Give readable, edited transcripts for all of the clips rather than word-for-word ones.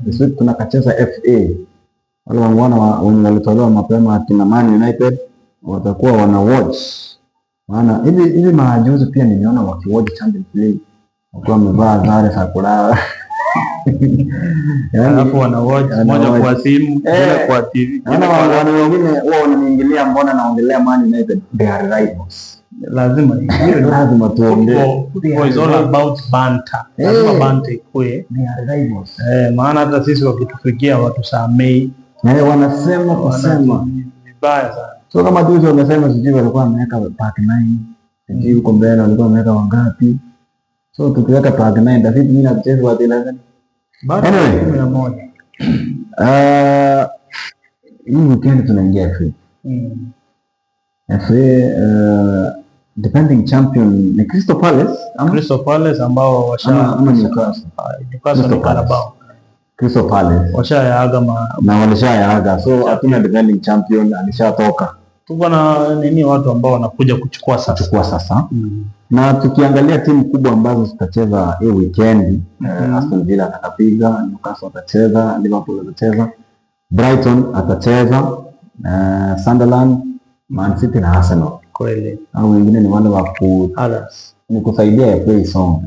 This week tunakacheza FA. Wale wangwana wenye walitolewa mapema akina Man United watakuwa wana watch. Maana hivi majuzi pia niliona wakiwatch Champions League. Wakiwa wamevaa sare za kulala. Hapo wana watch moja kwa simu, moja kwa TV. Wana wengine wao wananiingilia, mbona naongelea Man United, they are rivals. Lazima tuongee. Football is all about banter. Lazima banter ikue. They are rivals. Maana hata sisi wakitufikia watusamei. Wanasema kusema vibaya sana. So kama juzi wamesema sijui walikuwa wameweka Park 9. Sijui huko mbele walikuwa wameweka wangapi. So tukiweka Park 9 David mimi na mchezo wa 11. Anyway, 11. Hii weekend tunaingia FA. FA defending champion ni Crystal Palace. Crystal Palace ambao Newcastle Carabao. Crystal Palace washayaaga na walishayaaga, so hatuna defending champion, alishatoka. Tuko na nini, watu ambao wanakuja kuchukua sasa. Na tukiangalia timu kubwa ambazo zitacheza hii weekend, Aston Villa atapiga, Newcastle atacheza, Liverpool atacheza, Brighton atacheza, Sunderland, Man City na Arsenal. Kweli. Au wengine ni wale wa ni kusaidia FA song.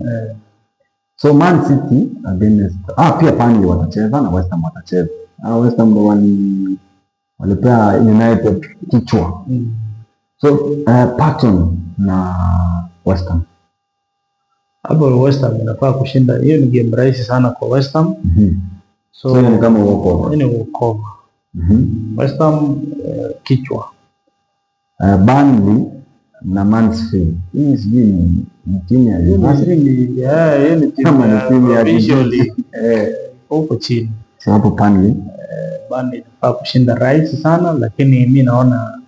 So Man City against pia Burnley watacheza na West Ham watacheza. West Ham ndo walipea United kichwa. So Patton na West Ham. Hapo West Ham inafaa kushinda. Hiyo ni game rahisi sana kwa West Ham. So ni kama walkover. Ni walkover. West Ham kichwa. Burnley na Mansfield. Hii sijui ni timu ya ni timu ya officially huko chini. So hapo Burnley inafaa kushinda rahisi sana, lakini mimi naona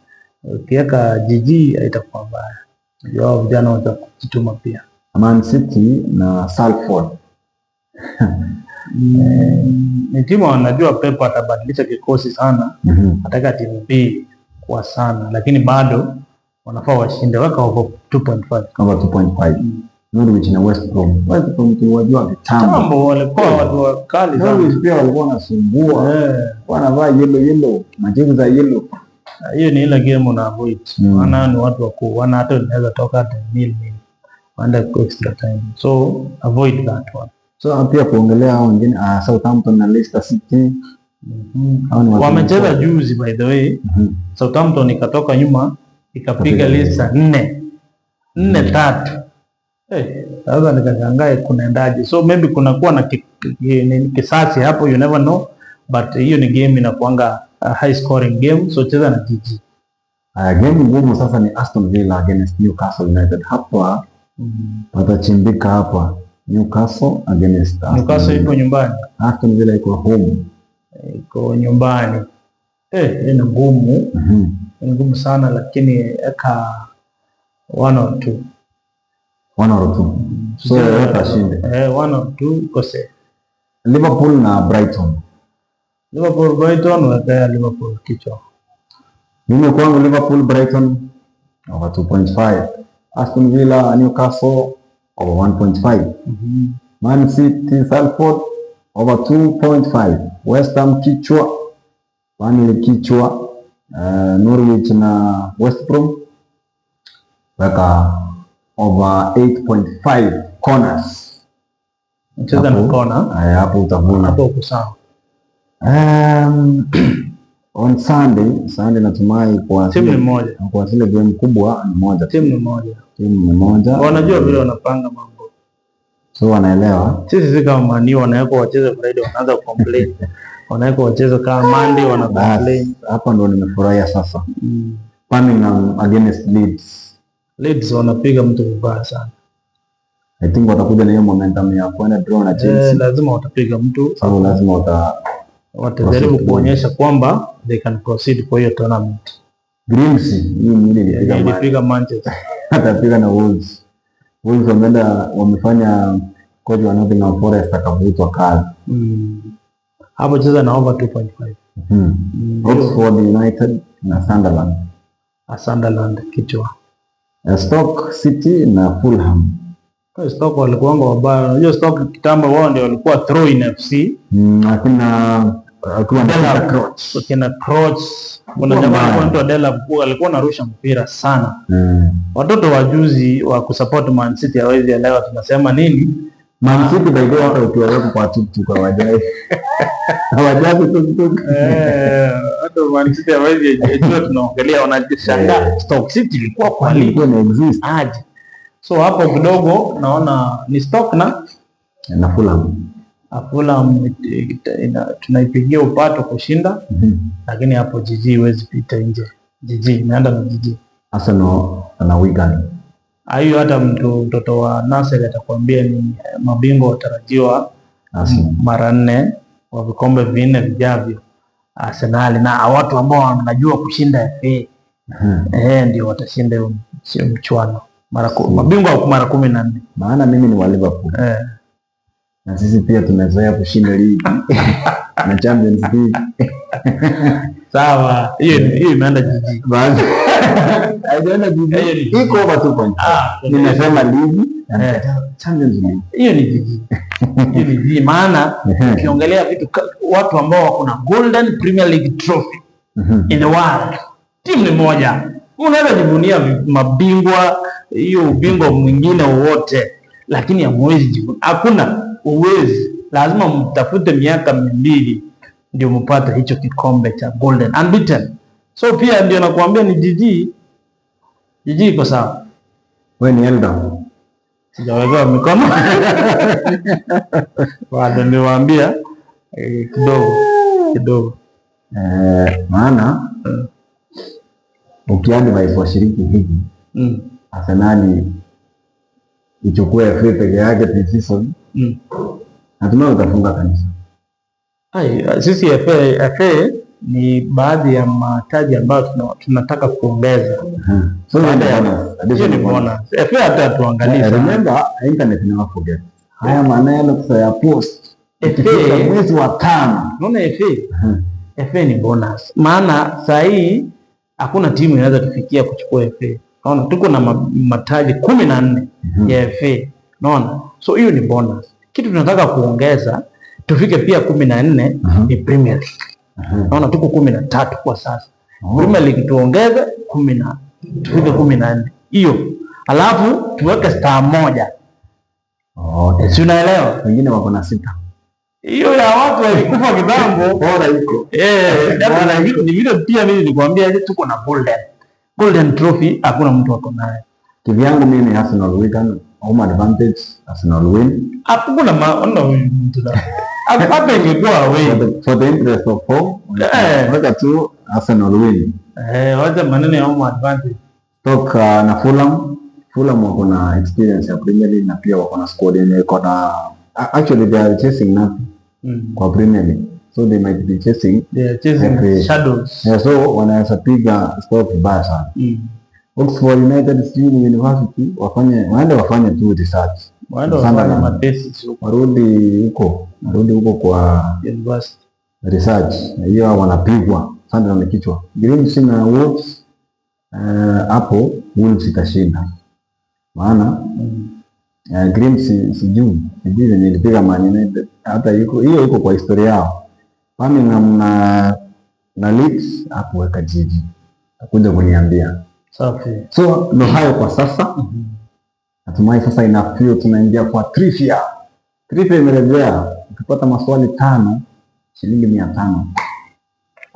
ukiweka jiji haitakuwa mbaya. Ndio vijana watakujituma pia. Man City na Salford. Ni timu wanajua Pep atabadilisha kikosi sana. Ataka timu mbili kwa sana, lakini bado wanafaa washinde, weka over 2.5. Over 2.5. Norwich na West Brom. West Brom tuliwajua kitambo. Walikuwa watu wakali sana. Norwich pia walikuwa wanasumbua. Wanavaa yellow, majibu za yellow. Hiyo ni ile game una avoid. Maana ni watu wako wana hata unaweza toka hata nil waenda kwa extra time. So avoid that one. So pia kuongelea hao wengine Southampton na Leicester City. Wamecheza juzi by the way. Southampton ikatoka nyuma ikapiga Leicester 4-3. Sasa nikashangaa kunaendaje. So maybe kunakuwa na kisasi hapo, you never know, but hiyo ni game inakuanga high scoring game, so cheza na GG. Game ngumu sasa ni Aston Villa against Newcastle United. Hapa patachimbika hapa. Newcastle against Aston. Newcastle ipo nyumbani. Aston Villa iko home. Iko nyumbani. Ni ngumu. Ni ngumu sana, lakini eka 1 or 2. 1 or 2. So watashinde. 1 or 2 iko safe. Liverpool na Brighton. Brighton wakae Liverpool kichwa. Mimi kwangu Liverpool Brighton over 2.5. Aston Villa Newcastle over 1.5. Man City Salford over 2.5. West Ham kichwa. Burnley kichwa. Norwich na West Brom weka over 8.5 corners. Mcheza na corner. Hapo utavuna. Hapo uko sawa. On Sunday natumai kwa timu moja. Kwa zile game kubwa ni moja. Timu moja. Wanajua vile wanapanga mambo. So wanaelewa. Sisi kama Man U wanaweka wacheze Friday wanaanza complain. Wanaweka wacheze kama Monday wana complain. Hapa ndo nimefurahia sasa. Birmingham against Leeds. Leeds wanapiga mtu vibaya sana. I think watakuja na hiyo momentum ya kwenda draw na Chelsea. Lazima watapiga mtu. So lazima watajaribu kuonyesha kwamba they can proceed kwa hiyo tournament. Grimsby hii mwili ilipiga Manchester. Atapiga na Wolves. Wolves wamefanya coach wa Nottingham Forest akavutwa kazi. Hapo cheza na over 2.5. Oxford United na Sunderland. Sunderland kichwa. Stoke City na Fulham. Stoke walikuwa wabaya. Unajua Stoke kitambo wao ndio walikuwa throw in FC. Akiwa na Crouch. Kina Crouch. Kuna jamaa anaitwa Dela alikuwa anarusha mpira sana. Watoto wajuzi wa kusupport Man City hawezi elewa tunasema nini. Man City by the way hata ukiwaweka kwa TikTok kwa wajai. Hawajazi TikTok. Hata Man City hawezi elewa tunaongelea wanajishangaa. Stoke City ilikuwa kwa ilikuwa na exist aje. So hapo kidogo naona ni Stoke na Fulham. Fulham tunaipigia upato kushinda, lakini hapo jiji huwezi pita nje. Jiji imeenda na jiji. Arsenal na Wigan. Hayo hata mtoto wa Nasser atakwambia ni mabingwa watarajiwa mara 4 wa vikombe 4 vijavyo. Arsenal na watu ambao wanajua kushinda FA. Ndio watashinda mchuano. Mabingwa mara 14. Maana mimi ni wa Liverpool. Na sisi pia tumezoea kushinda ligi na Champions League. Sawa, hiyo imeenda jiji. Basi. Haijaenda jiji. Iko over 2 points. Nimesema ligi na Champions League. Hiyo ni jiji. Hiyo ni jiji maana ukiongelea vitu watu ambao wako na Golden Premier League trophy in the world. Timu ni moja. Unaweza jivunia mabingwa hiyo ubingwa mwingine wote, lakini hamwezi jivunia. Hakuna uwezi. Lazima mtafute miaka 200 ndio mpate hicho kikombe cha Golden Unbeaten. So pia ndio nakuambia ni jiji. Jiji iko sawa. Wewe ni Elda. Sijaweka mikono. Wao ndio waambia kidogo. Maana ukiadvise washiriki hivi Arsenal ichukue FA peke yake this season, natumai utafunga kanisa. Sisi FA ni baadhi ya mataji ambayo tunataka kuongeza. So hiyo ni bonus. FA hata tuangalie. Remember, internet never forget. Haya maneno ya post. FA mwezi wa 5. Unaona FA ni bonus. Maana saa hii hakuna timu inaweza tufikia kuchukua FA. Unaona tuko na mataji 14 ya FA. Unaona? So hiyo ni bonus. Kitu tunataka kuongeza tufike pia 14 ni Premier League. Unaona tuko 13 kwa sasa. Premier League tuongeze 10 tufike 14. Hiyo. Alafu tuweke star moja. Si unaelewa? Wengine wako na 6. Hiyo ya watu walikufa kitambo. Bora iko. Ni vile pia mimi nilikwambia tuko na Golden Trophy hakuna mtu ako nayo. Kivyangu mimi Arsenal Wigan home advantage, Arsenal win. Hakuna mtu na. Hapa ingekuwa away. For the interest of home, weka tu Arsenal win. Wacha maneno ya home advantage. Stoke na Fulham wako na experience ya Premier League na pia wako na squad yenye iko na actually they are chasing nothing kwa Premier League. So they might be chasing shadows. So wanaweza piga Stoke baya sana. Oxford United University wafanye tu research. Warudi huko kwa university research. Hiyo wanapigwa sana na kichwa. Grimsby na Wolves hapo Wolves itashinda. Maana Grimsby sijui yenye ilipiga Man United hata hiyo iko kwa historia yao. Birmingham na Leeds hapo weka jiji. Takuja kuniambia. Safi. So ndo hayo kwa sasa. Natumai sasa inafio tunaingia kwa trivia. Trivia imerejea. Ukipata maswali 5 shilingi 500.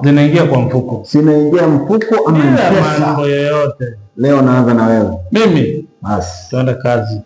Zinaingia kwa mfuko. Sinaingia mfuko ama pesa. Mambo yoyote. Leo naanza na wewe. Mimi. Basi. Tuende kazi.